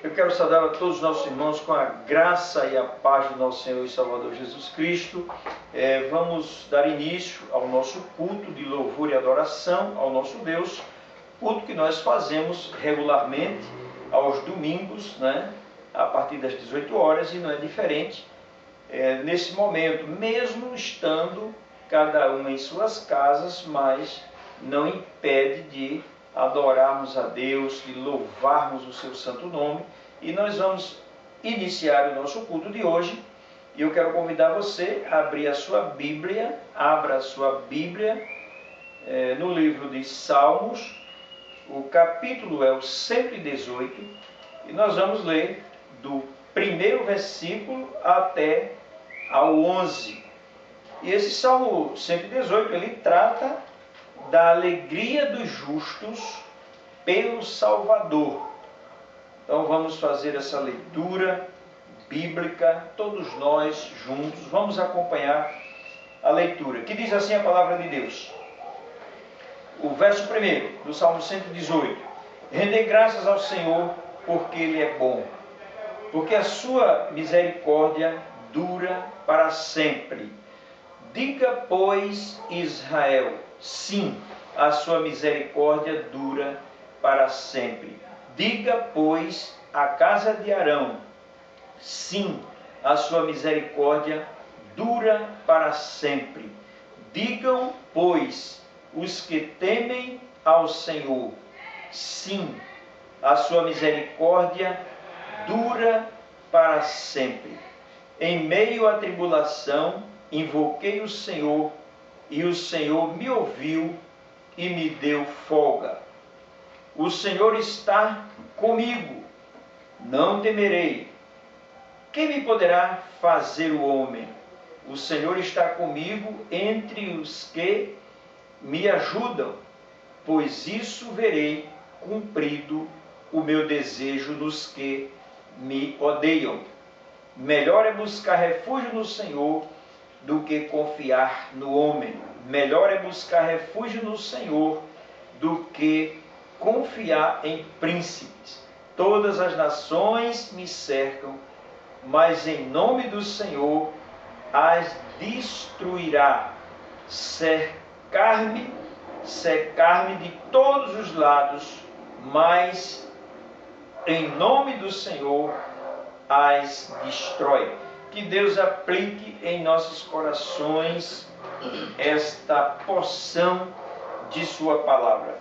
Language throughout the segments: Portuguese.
Eu quero saudar a todos os nossos irmãos com a graça e a paz do nosso Senhor e Salvador Jesus Cristo. Vamos dar início ao nosso culto de louvor e adoração ao nosso Deus, culto que nós fazemos regularmente aos domingos, né, a partir das 18 horas, e não é diferente nesse momento, mesmo estando cada um em suas casas, mas não impede de adorarmos a Deus, de louvarmos o seu santo nome. E nós vamos iniciar o nosso culto de hoje. E eu quero convidar você a abrir a sua Bíblia, abra a sua Bíblia no livro de Salmos. O capítulo é o 118 e nós vamos ler do primeiro versículo até ao 11. E esse Salmo 118, ele trata da alegria dos justos pelo Salvador. Então vamos fazer essa leitura bíblica, todos nós juntos, vamos acompanhar a leitura, que diz assim a palavra de Deus. O verso 1 do Salmo 118. Rendei graças ao Senhor, porque Ele é bom, porque a sua misericórdia dura para sempre. Diga, pois, Israel, sim, a sua misericórdia dura para sempre. Diga, pois, a casa de Arão, sim, a sua misericórdia dura para sempre. Digam, pois, os que temem ao Senhor, sim, a sua misericórdia dura para sempre. Em meio à tribulação, invoquei o Senhor, e o Senhor me ouviu e me deu folga. O Senhor está comigo, não temerei. Quem me poderá fazer o homem? O Senhor está comigo entre os que me ajudam, pois isso verei cumprido o meu desejo nos que me odeiam. Melhor é buscar refúgio no Senhor do que confiar no homem. Melhor é buscar refúgio no Senhor do que confiar em príncipes. Todas as nações me cercam, mas em nome do Senhor as destruirá. Cercar-me de todos os lados, mas em nome do Senhor as destrói. Que Deus aplique em nossos corações esta porção de sua palavra.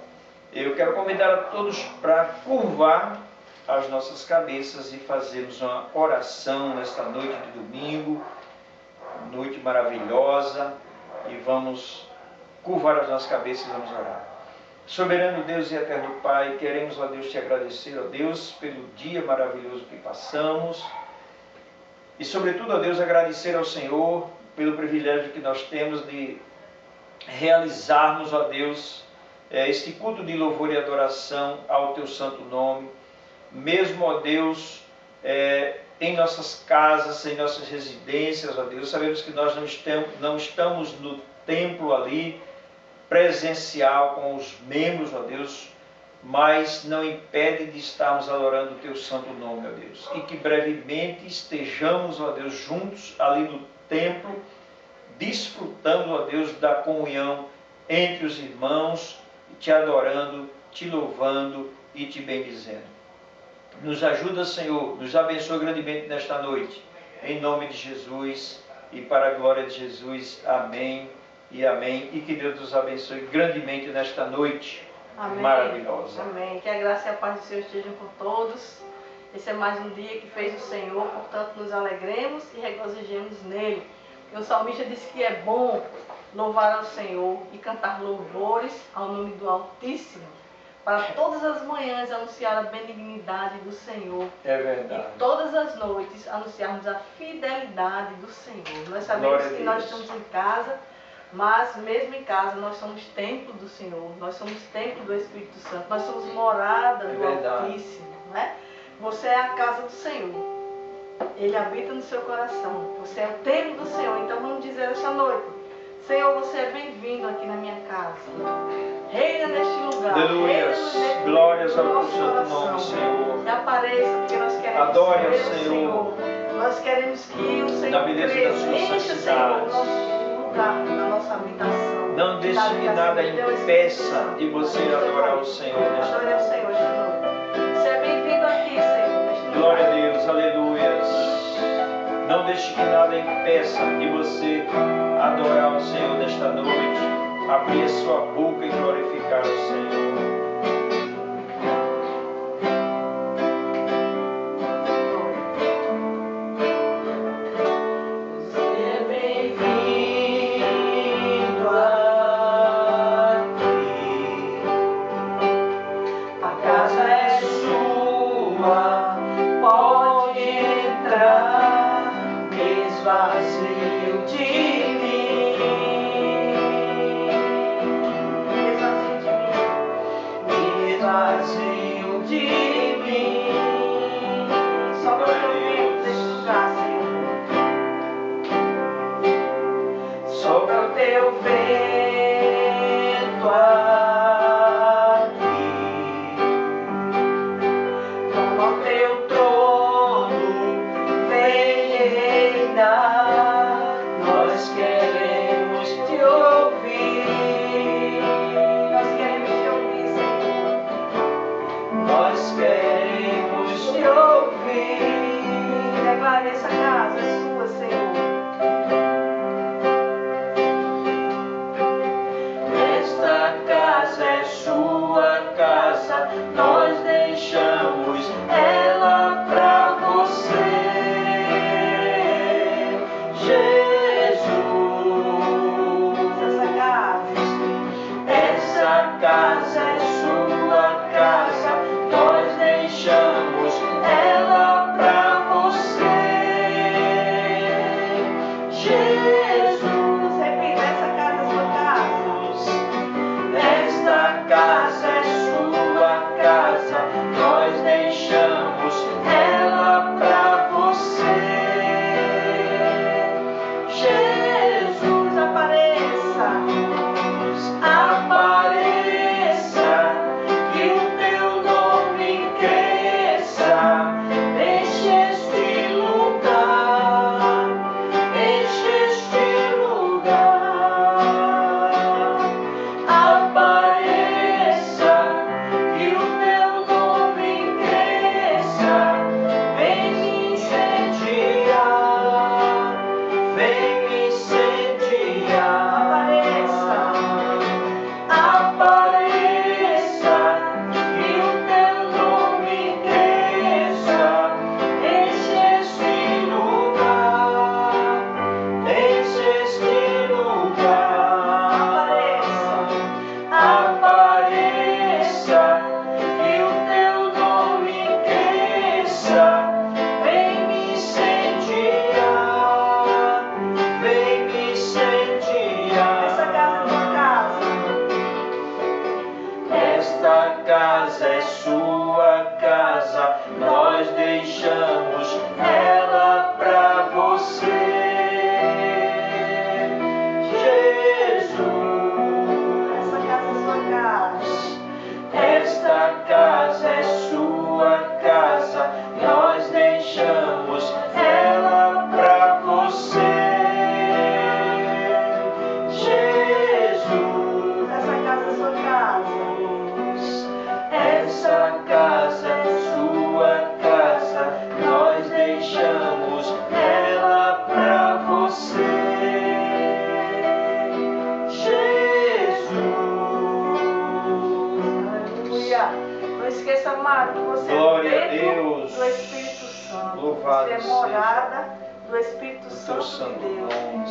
Eu quero convidar a todos para curvar as nossas cabeças e fazermos uma oração nesta noite de domingo, noite maravilhosa, e vamos curvar as nossas cabeças e vamos orar. Soberano Deus e eterno Pai, queremos, ó Deus, te agradecer, ó Deus, pelo dia maravilhoso que passamos. E, sobretudo, ó Deus, agradecer ao Senhor pelo privilégio que nós temos de realizarmos, ó Deus, este culto de louvor e adoração ao Teu santo nome. Mesmo, ó Deus, em nossas casas, em nossas residências, ó Deus, sabemos que nós não estamos no templo ali, presencial com os membros, ó Deus, mas não impede de estarmos adorando o Teu santo nome, ó Deus. E que brevemente estejamos, ó Deus, juntos ali no templo, desfrutando, ó Deus, da comunhão entre os irmãos, te adorando, te louvando e te bendizendo. Nos ajuda, Senhor, nos abençoa grandemente nesta noite, em nome de Jesus e para a glória de Jesus. Amém e amém. E que Deus nos abençoe grandemente nesta noite. Amém. Maravilhosa. Amém. Que a graça e a paz do Senhor estejam com todos. Esse é mais um dia que fez o Senhor, portanto nos alegremos e regozijemos nele. Porque o salmista disse que é bom louvar ao Senhor e cantar louvores ao nome do Altíssimo, para todas as manhãs anunciar a benignidade do Senhor. É verdade. E todas as noites anunciarmos a fidelidade do Senhor. Nós sabemos que nós estamos em casa, mas mesmo em casa nós somos templo do Senhor, nós somos templo do Espírito Santo, nós somos morada do Altíssimo, né? Você é a casa do Senhor, Ele habita no seu coração, você é o templo do Senhor. Então vamos dizer esta noite: Senhor, você é bem-vindo aqui na minha casa, reina neste lugar, Aleluia. reina Glórias ao nosso teu santo nome, coração. Senhor. E apareça, porque nós Adore ao Senhor. Nós queremos que o Senhor na beleza da sua enche, Senhor, o nosso lugar, na nossa habitação. Não deixe que nada impeça de você adorar o Senhor nesta Adore ao Senhor esta noite. Seja bem-vindo aqui, Senhor, nesta noite. Glória a Deus, aleluias. Não deixe que nada impeça de você adorar o Senhor nesta noite. Abrir a sua boca e glorificar o Senhor.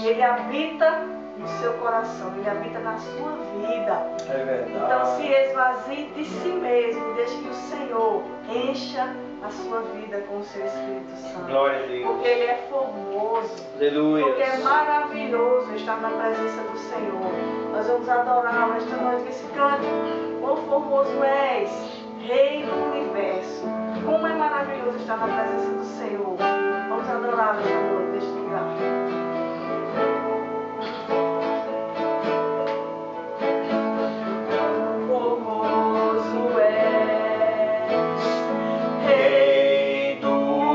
Ele habita no seu coração, Ele habita na sua vida. É verdade. Então se esvazie de si mesmo, deixe que o Senhor encha a sua vida com o seu Espírito Santo. Glória a Deus. Porque Ele é formoso. Aleluia. Porque é maravilhoso estar na presença do Senhor. Nós vamos adorá-lo esta noite com esse canto. Quão formoso és, Rei do Universo. Como é maravilhoso estar na presença do Senhor. Vamos adorá-lo esta noite, neste lugar. Rei do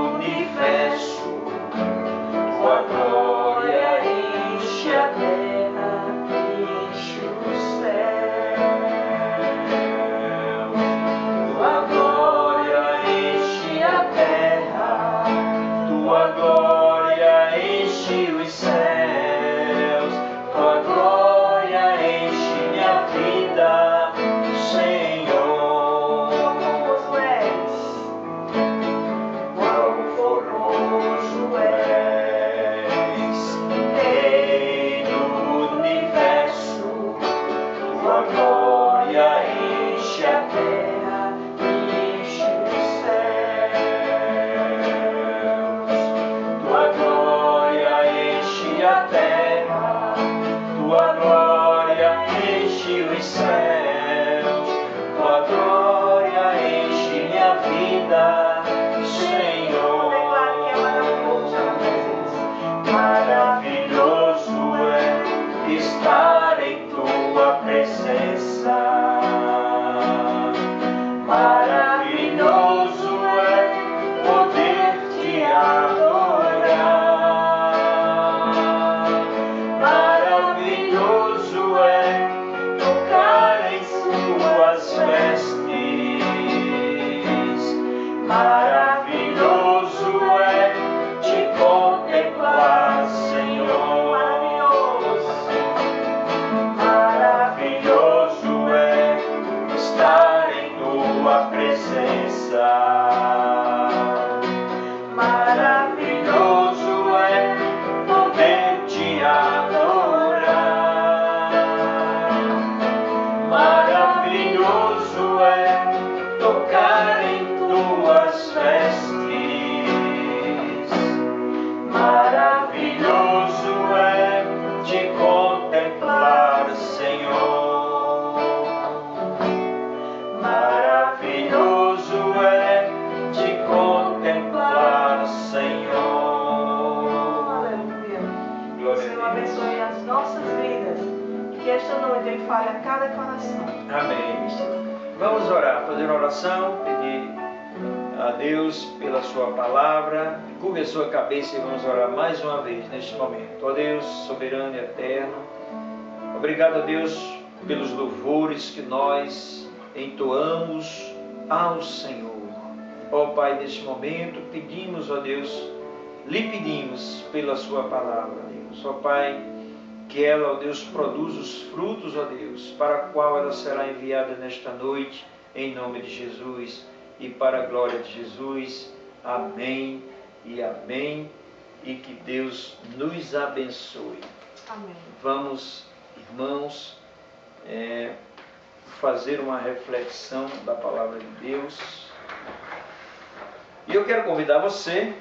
nos céus, tua glória enche minha vida, Senhor. Maravilhoso é estar em tua presença. Maravilhoso é poder te adorar. Maravilhoso é tocar em suas vestes. Maravilhoso é te contemplar, Senhor. Maravilhoso é estar em tua presença. Maravilhoso é poder te adorar. Maravilhoso é tocar em tuas vestes. Maravilhoso é te contemplar, Senhor. Maravilhoso é te contemplar, Senhor. Aleluia. Glória O Senhor a Deus. abençoe as nossas vidas. Que esta noite Ele fale a cada coração. Amém. Vamos orar, fazer uma oração, pedir a Deus pela sua palavra. Curve a sua cabeça e vamos orar mais uma vez neste momento. Ó Deus, soberano e eterno, obrigado a Deus pelos louvores que nós entoamos ao Senhor. Ó Pai, neste momento pedimos, ó Deus, lhe pedimos pela sua palavra, Deus. Ó Pai, que ela, ó Deus, produza os frutos, ó Deus, para a qual ela será enviada nesta noite, em nome de Jesus e para a glória de Jesus. Amém e amém. E que Deus nos abençoe. Amém. Vamos, irmãos, fazer uma reflexão da palavra de Deus. E eu quero convidar você,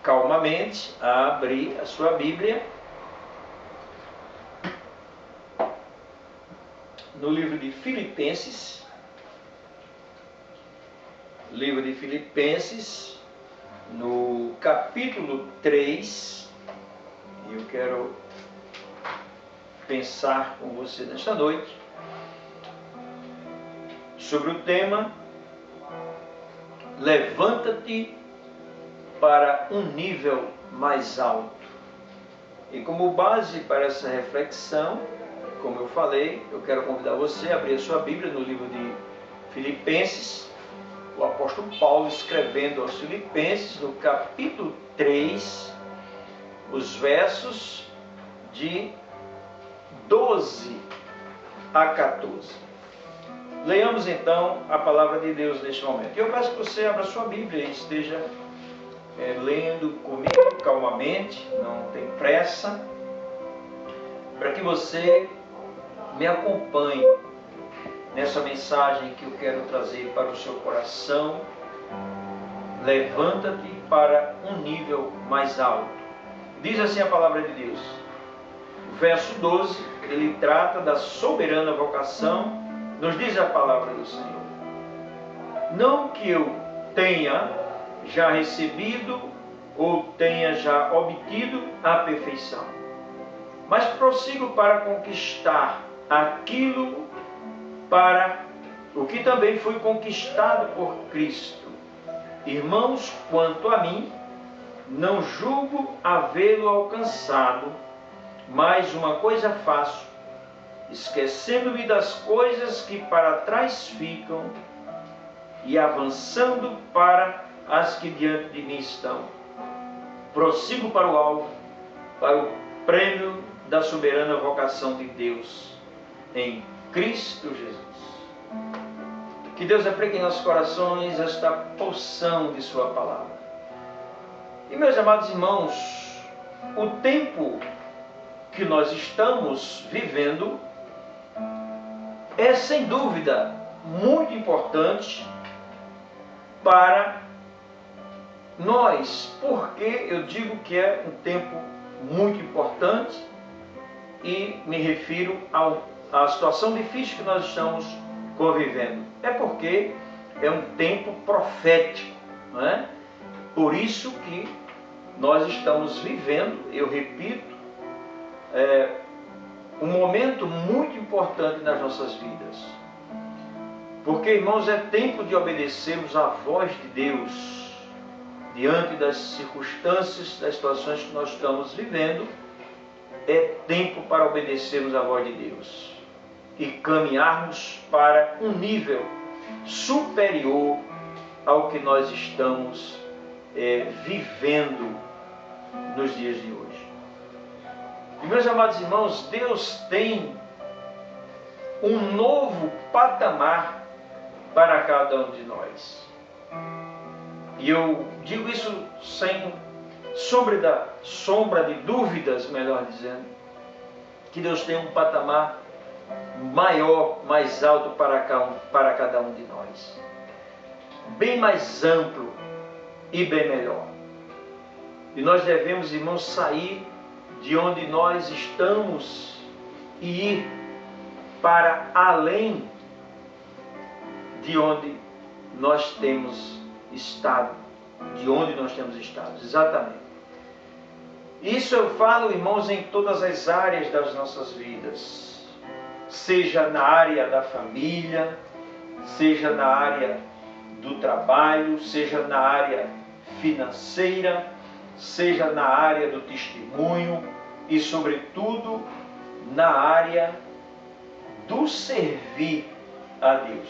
calmamente, a abrir a sua Bíblia no livro de Filipenses. Livro de Filipenses, no capítulo 3. Eu quero pensar com você nesta noite sobre o tema Levanta-te para um nível mais alto. E como base para essa reflexão, como eu falei, eu quero convidar você a abrir a sua Bíblia no livro de Filipenses. O apóstolo Paulo escrevendo aos Filipenses, no capítulo 3, os versos de 12 a 14. Leiamos então a palavra de Deus neste momento. E eu peço que você abra sua Bíblia e esteja lendo comigo calmamente, não tem pressa, para que você me acompanhe nessa mensagem que eu quero trazer para o seu coração. Levanta-te para um nível mais alto. Diz assim a palavra de Deus. O verso 12, ele trata da soberana vocação. Nos diz a palavra do Senhor. Não que eu tenha já recebido ou tenha já obtido a perfeição, mas prossigo para conquistar aquilo para o que também foi conquistado por Cristo. Irmãos, quanto a mim, não julgo havê-lo alcançado, mas uma coisa faço, esquecendo-me das coisas que para trás ficam e avançando para as que diante de mim estão. Prossigo para o alvo, para o prêmio da soberana vocação de Deus em Cristo Jesus. Que Deus aplique em nossos corações esta porção de sua palavra. E meus amados irmãos, o tempo que nós estamos vivendo é sem dúvida muito importante para nós. Porque eu digo que é um tempo muito importante e me refiro ao a situação difícil que nós estamos convivendo? É porque é um tempo profético, não é? Por isso que nós estamos vivendo, eu repito, um momento muito importante nas nossas vidas. Porque, irmãos, é tempo de obedecermos à voz de Deus diante das circunstâncias, das situações que nós estamos vivendo. É tempo para obedecermos à voz de Deus e caminharmos para um nível superior ao que nós estamos vivendo nos dias de hoje. E, meus amados irmãos, Deus tem um novo patamar para cada um de nós. E eu digo isso sem sombra de dúvidas, melhor dizendo, que Deus tem um patamar maior, mais alto para cada um de nós. Bem mais amplo e bem melhor. E nós devemos, irmãos, sair de onde nós estamos e ir para além de onde nós temos estado. De onde nós temos estado, exatamente. Isso eu falo, irmãos, em todas as áreas das nossas vidas. Seja na área da família, seja na área do trabalho, seja na área financeira, seja na área do testemunho e, sobretudo, na área do servir a Deus.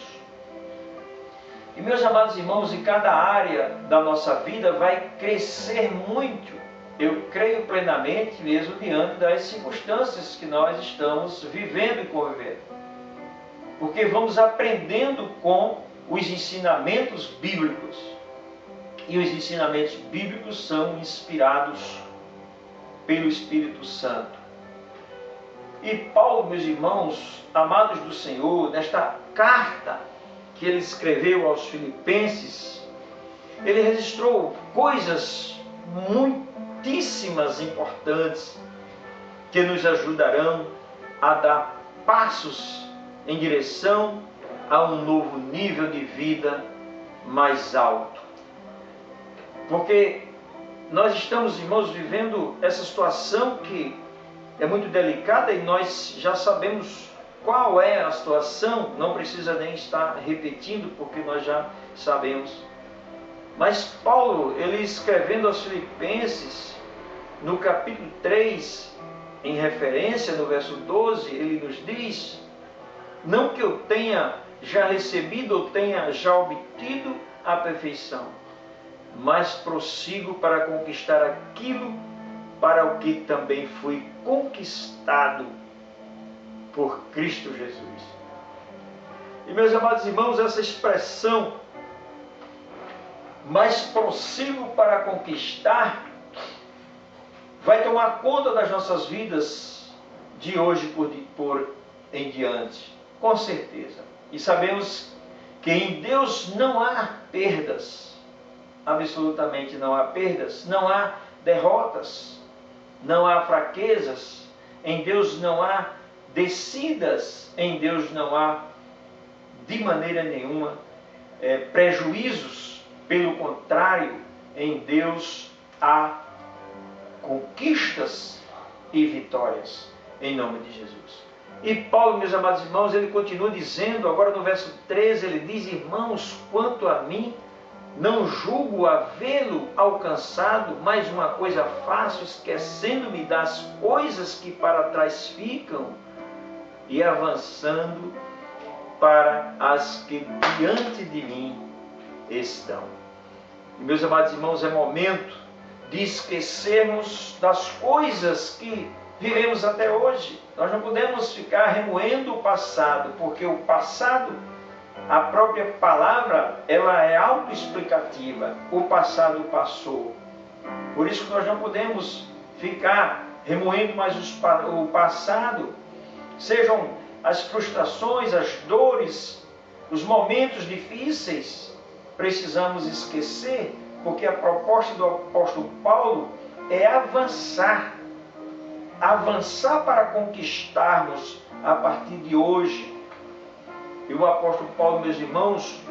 E, meus amados irmãos, em cada área da nossa vida vai crescer muito, eu creio plenamente, mesmo diante das circunstâncias que nós estamos vivendo e convivendo. Porque vamos aprendendo com os ensinamentos bíblicos. E os ensinamentos bíblicos são inspirados pelo Espírito Santo. E Paulo, meus irmãos, amados do Senhor, nesta carta que ele escreveu aos Filipenses, ele registrou coisas muitíssimas importantes que nos ajudarão a dar passos em direção a um novo nível de vida mais alto. Porque nós estamos, irmãos, vivendo essa situação que é muito delicada e nós já sabemos qual é a situação, não precisa nem estar repetindo, porque nós já sabemos. Mas Paulo, ele escrevendo aos Filipenses, no capítulo 3, em referência no verso 12, ele nos diz: não que eu tenha já recebido ou tenha já obtido a perfeição, mas prossigo para conquistar aquilo para o que também fui conquistado por Cristo Jesus. E, meus amados irmãos, essa expressão, mas prossigo para conquistar, vai tomar conta das nossas vidas de hoje por em diante, com certeza. E sabemos que em Deus não há perdas, absolutamente não há perdas, não há derrotas, não há fraquezas, em Deus não há descidas, em Deus não há de maneira nenhuma prejuízos. Pelo contrário, em Deus há conquistas e vitórias, em nome de Jesus. E Paulo, meus amados irmãos, ele continua dizendo, agora no verso 13, ele diz: irmãos, quanto a mim, não julgo havê-lo alcançado, mas uma coisa faço, esquecendo-me das coisas que para trás ficam e avançando para as que diante de mim estão. E, meus amados irmãos, é momento de esquecermos das coisas que vivemos até hoje. Nós não podemos ficar remoendo o passado, porque o passado, a própria palavra, ela é autoexplicativa. O passado passou. Por isso que nós não podemos ficar remoendo mais o passado. Sejam as frustrações, as dores, os momentos difíceis, precisamos esquecer, porque a proposta do apóstolo Paulo é avançar para conquistarmos a partir de hoje. E o apóstolo Paulo, meus irmãos,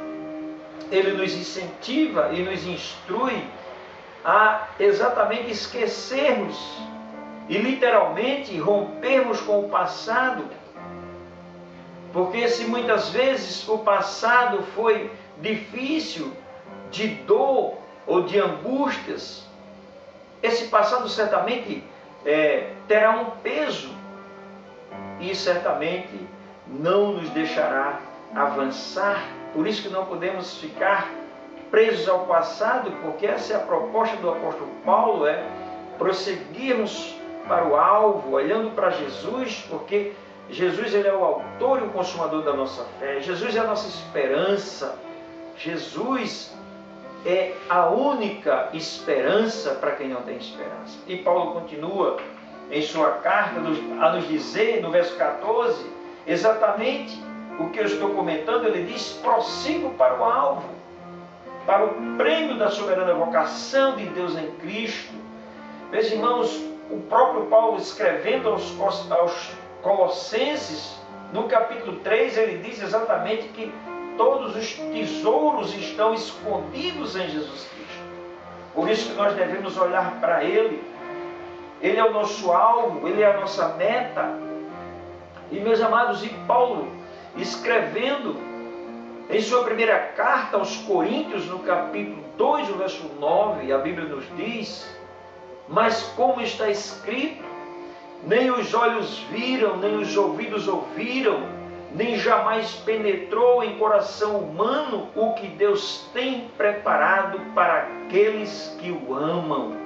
ele nos incentiva e nos instrui a exatamente esquecermos e literalmente rompermos com o passado. Porque se muitas vezes o passado foi difícil, de dor ou de angústias, esse passado certamente terá um peso e certamente não nos deixará avançar. Por isso que não podemos ficar presos ao passado, porque essa é a proposta do apóstolo Paulo, prosseguirmos para o alvo, olhando para Jesus, porque Jesus ele é o autor e o consumador da nossa fé. Jesus é a nossa esperança. Jesus é a única esperança para quem não tem esperança. E Paulo continua em sua carta a nos dizer, no verso 14, exatamente o que eu estou comentando. Ele diz: prossigo para o alvo, para o prêmio da soberana vocação de Deus em Cristo. Meus irmãos, o próprio Paulo, escrevendo aos Colossenses, no capítulo 3, ele diz exatamente que todos os tesouros estão escondidos em Jesus Cristo. Por isso que nós devemos olhar para Ele. Ele é o nosso alvo, Ele é a nossa meta. E, meus amados, e Paulo, escrevendo em sua primeira carta aos Coríntios, no capítulo 2, o verso 9, a Bíblia nos diz: mas como está escrito, nem os olhos viram, nem os ouvidos ouviram, nem jamais penetrou em coração humano o que Deus tem preparado para aqueles que o amam.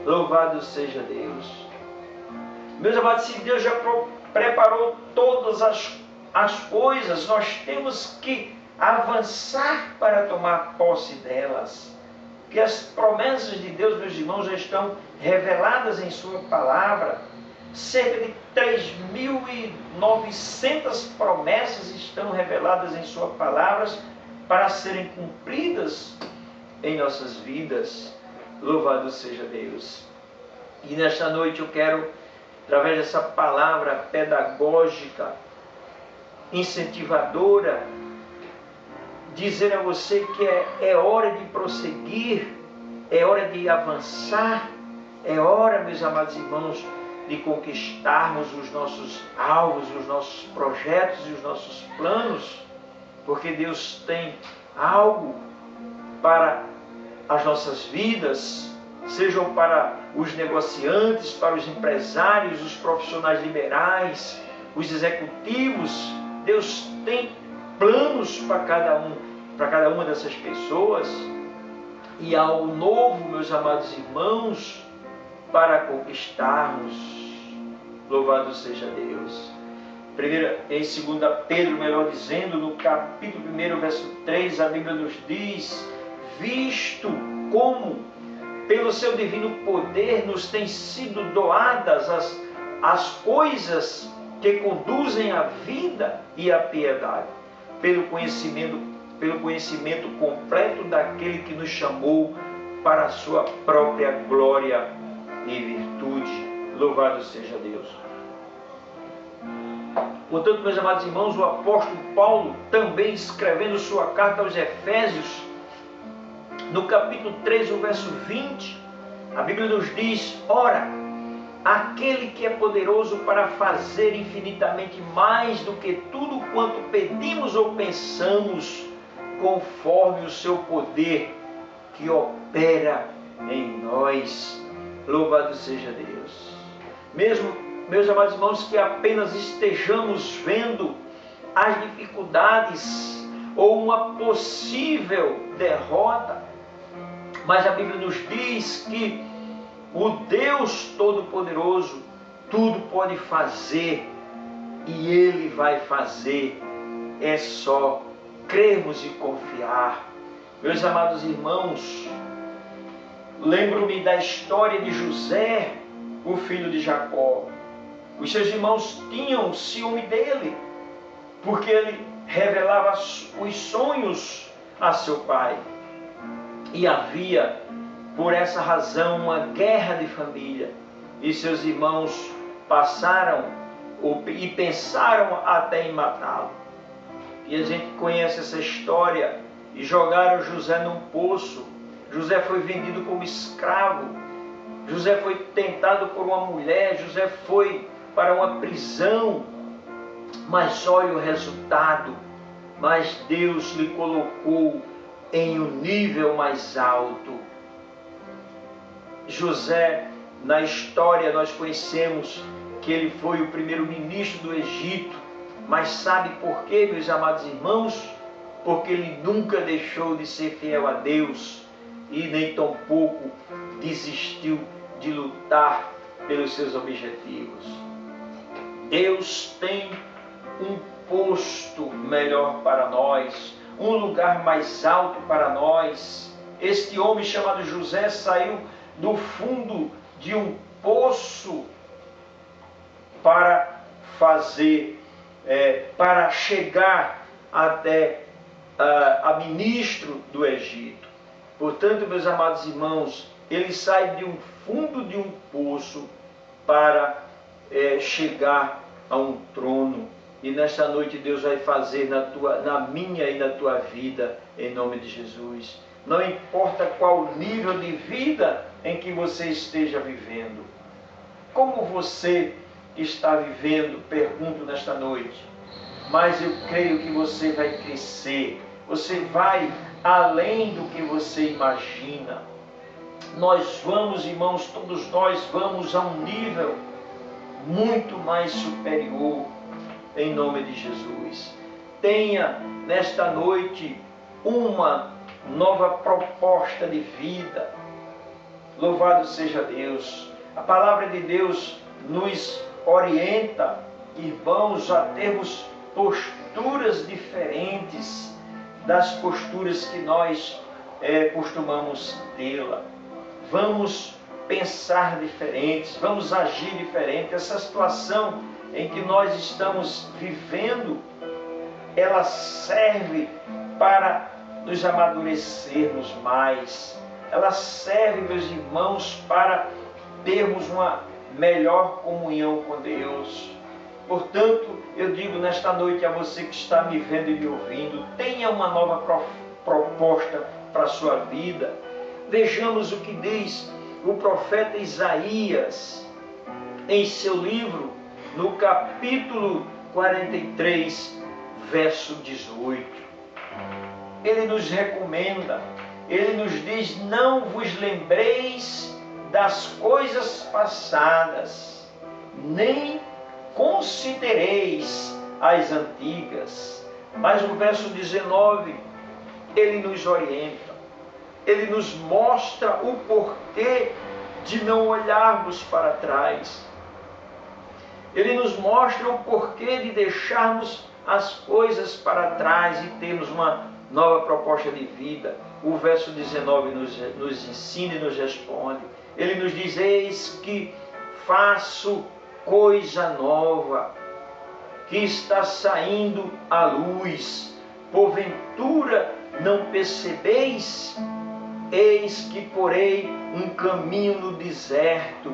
Louvado seja Deus. Meus amados, se Deus já preparou todas as coisas, nós temos que avançar para tomar posse delas. Que as promessas de Deus, meus irmãos, já estão reveladas em sua palavra. Cerca de 3.900 promessas estão reveladas em suas palavras para serem cumpridas em nossas vidas. Louvado seja Deus. E nesta noite eu quero, através dessa palavra pedagógica, incentivadora, dizer a você que é hora de prosseguir, é hora de avançar, é hora, meus amados irmãos, de conquistarmos os nossos alvos, os nossos projetos e os nossos planos, porque Deus tem algo para as nossas vidas, sejam para os negociantes, para os empresários, os profissionais liberais, os executivos. Deus tem planos para cada uma dessas pessoas, e há o novo, meus amados irmãos, para conquistarmos. Louvado seja Deus. Em 2 Pedro, melhor dizendo, no capítulo 1, verso 3, a Bíblia nos diz: visto como pelo seu divino poder nos têm sido doadas as coisas que conduzem à vida e à piedade, pelo conhecimento completo daquele que nos chamou para a sua própria glória e virtude. Louvado seja Deus. Portanto, meus amados irmãos, o apóstolo Paulo, também escrevendo sua carta aos Efésios, no capítulo 3, o verso 20, a Bíblia nos diz: ora, aquele que é poderoso para fazer infinitamente mais do que tudo quanto pedimos ou pensamos, conforme o seu poder que opera em nós. Louvado seja Deus. Mesmo, meus amados irmãos, que apenas estejamos vendo as dificuldades ou uma possível derrota, mas a Bíblia nos diz que o Deus Todo-Poderoso tudo pode fazer, e Ele vai fazer. É só crermos e confiar. Meus amados irmãos, lembro-me da história de José, o filho de Jacó. Os seus irmãos tinham ciúme dele, porque ele revelava os sonhos a seu pai. E havia, por essa razão, uma guerra de família. E seus irmãos passaram e pensaram até em matá-lo. E a gente conhece essa história, e jogaram José num poço. José foi vendido como escravo, José foi tentado por uma mulher, José foi para uma prisão, mas olha o resultado. Mas Deus lhe colocou em um nível mais alto. José, na história nós conhecemos que ele foi o primeiro ministro do Egito, mas sabe por quê, meus amados irmãos? Porque ele nunca deixou de ser fiel a Deus e nem tampouco desistiu de lutar pelos seus objetivos. Deus tem um posto melhor para nós, um lugar mais alto para nós. Este homem chamado José saiu do fundo de um poço para para chegar até a ministro do Egito. Portanto, meus amados irmãos, ele sai de um fundo de um poço para chegar a um trono. E nesta noite Deus vai fazer na minha e na tua vida, em nome de Jesus. Não importa qual nível de vida em que você esteja vivendo. Como você está vivendo? Pergunto nesta noite. Mas eu creio que você vai crescer. Você vai além do que você imagina. Nós vamos, irmãos, todos nós vamos a um nível muito mais superior, em nome de Jesus. Tenha nesta noite uma nova proposta de vida. Louvado seja Deus. A palavra de Deus nos orienta, irmãos, a termos posturas diferentes das posturas que nós costumamos tê-la. Vamos pensar diferentes, vamos agir diferente. Essa situação em que nós estamos vivendo, ela serve para nos amadurecermos mais. Ela serve, meus irmãos, para termos uma melhor comunhão com Deus. Portanto, eu digo nesta noite a você que está me vendo e me ouvindo, tenha uma nova proposta para a sua vida. Vejamos o que diz o profeta Isaías em seu livro, no capítulo 43, verso 18. Ele nos recomenda, ele nos diz: não vos lembreis das coisas passadas, nem considereis as antigas. Mas o verso 19, ele nos orienta, ele nos mostra o porquê de não olharmos para trás. Ele nos mostra o porquê de deixarmos as coisas para trás e termos uma nova proposta de vida. O verso 19 nos ensina e nos responde. Ele nos diz: eis que faço coisa nova, que está saindo à luz. Porventura não percebeis? Eis que porei um caminho no deserto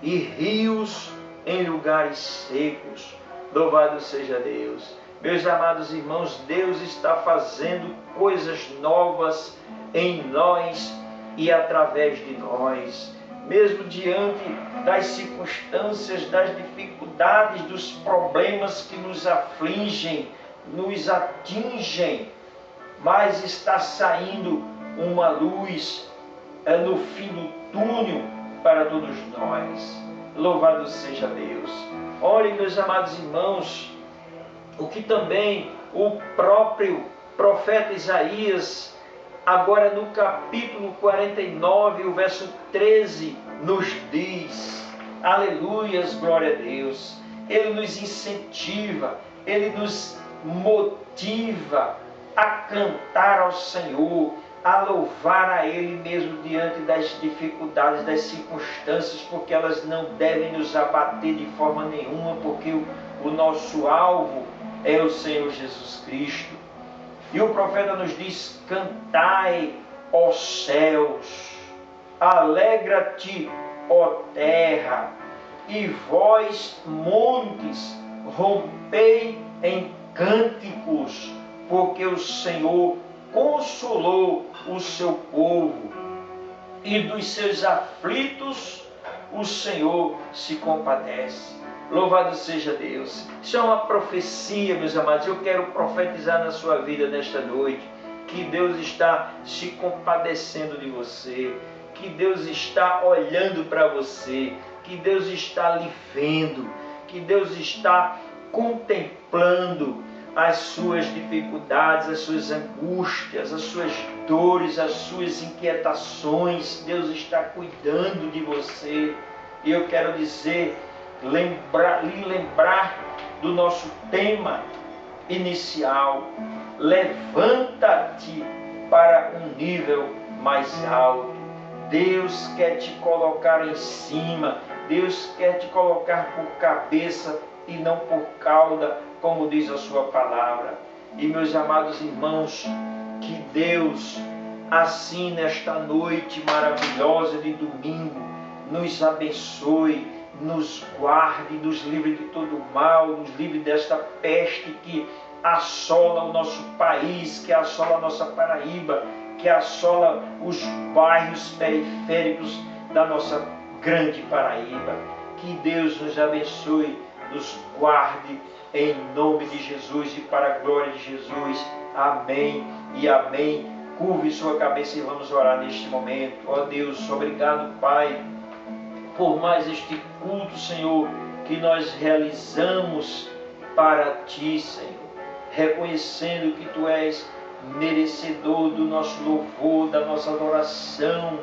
e rios em lugares secos. Louvado seja Deus. Meus amados irmãos, Deus está fazendo coisas novas em nós e através de nós. Mesmo diante das circunstâncias, das dificuldades, dos problemas que nos afligem, nos atingem, mas está saindo uma luz no fim do túnel para todos nós. Louvado seja Deus. Olhem, meus amados irmãos, o que também o próprio profeta Isaías, agora no capítulo 49, o verso 13, nos diz. Aleluias, glória a Deus. Ele nos incentiva, ele nos motiva a cantar ao Senhor, a louvar a Ele mesmo diante das dificuldades, das circunstâncias, porque elas não devem nos abater de forma nenhuma, porque o nosso alvo é o Senhor Jesus Cristo. E o profeta nos diz: cantai, ó céus, alegra-te, ó terra, e vós, montes, rompei em cânticos, porque o Senhor consolou o seu povo, e dos seus aflitos o Senhor se compadece. Louvado seja Deus. Isso é uma profecia, meus amados. Eu quero profetizar na sua vida nesta noite que Deus está se compadecendo de você, que Deus está olhando para você, que Deus está lhe vendo, que Deus está contemplando as suas dificuldades, as suas angústias, as suas dores, as suas inquietações. Deus está cuidando de você. E eu quero dizer, lhe lembrar do nosso tema inicial. Levanta-te para um nível mais alto. Deus quer te colocar em cima. Deus quer te colocar por cabeça e não por cauda, como diz a sua palavra. E meus amados irmãos, que Deus, assim nesta noite maravilhosa de domingo, nos abençoe, nos guarde, nos livre de todo mal, nos livre desta peste que assola o nosso país, que assola a nossa Paraíba, que assola os bairros periféricos da nossa grande Paraíba. Que Deus nos abençoe, nos guarde em nome de Jesus e para a glória de Jesus. Amém e amém. Curve sua cabeça e vamos orar neste momento. Ó Deus, obrigado, Pai, por mais este culto, Senhor, que nós realizamos para Ti, Senhor, reconhecendo que Tu és merecedor do nosso louvor, da nossa adoração.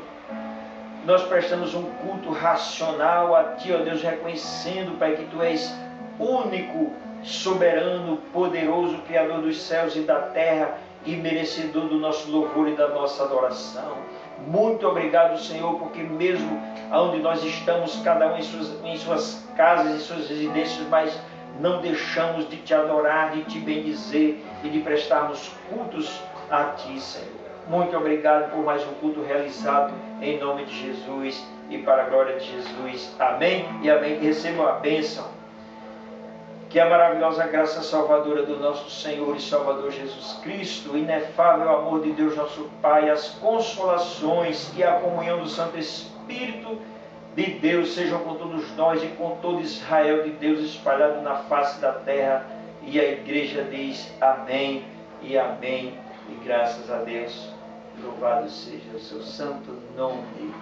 Nós prestamos um culto racional a Ti, ó Deus, reconhecendo, Pai, que Tu és único, soberano, poderoso, Criador dos céus e da terra e merecedor do nosso louvor e da nossa adoração. Muito obrigado, Senhor, porque mesmo onde nós estamos, cada um em suas casas, em suas residências, mas não deixamos de Te adorar, de Te bendizer e de prestarmos cultos a Ti, Senhor. Muito obrigado por mais um culto realizado em nome de Jesus e para a glória de Jesus. Amém e amém. Recebam a bênção. Que a maravilhosa graça salvadora do nosso Senhor e Salvador Jesus Cristo, o inefável amor de Deus nosso Pai, as consolações e a comunhão do Santo Espírito de Deus sejam com todos nós e com todo Israel de Deus espalhado na face da terra. E a igreja diz amém e amém. E graças a Deus, louvado seja o seu santo nome.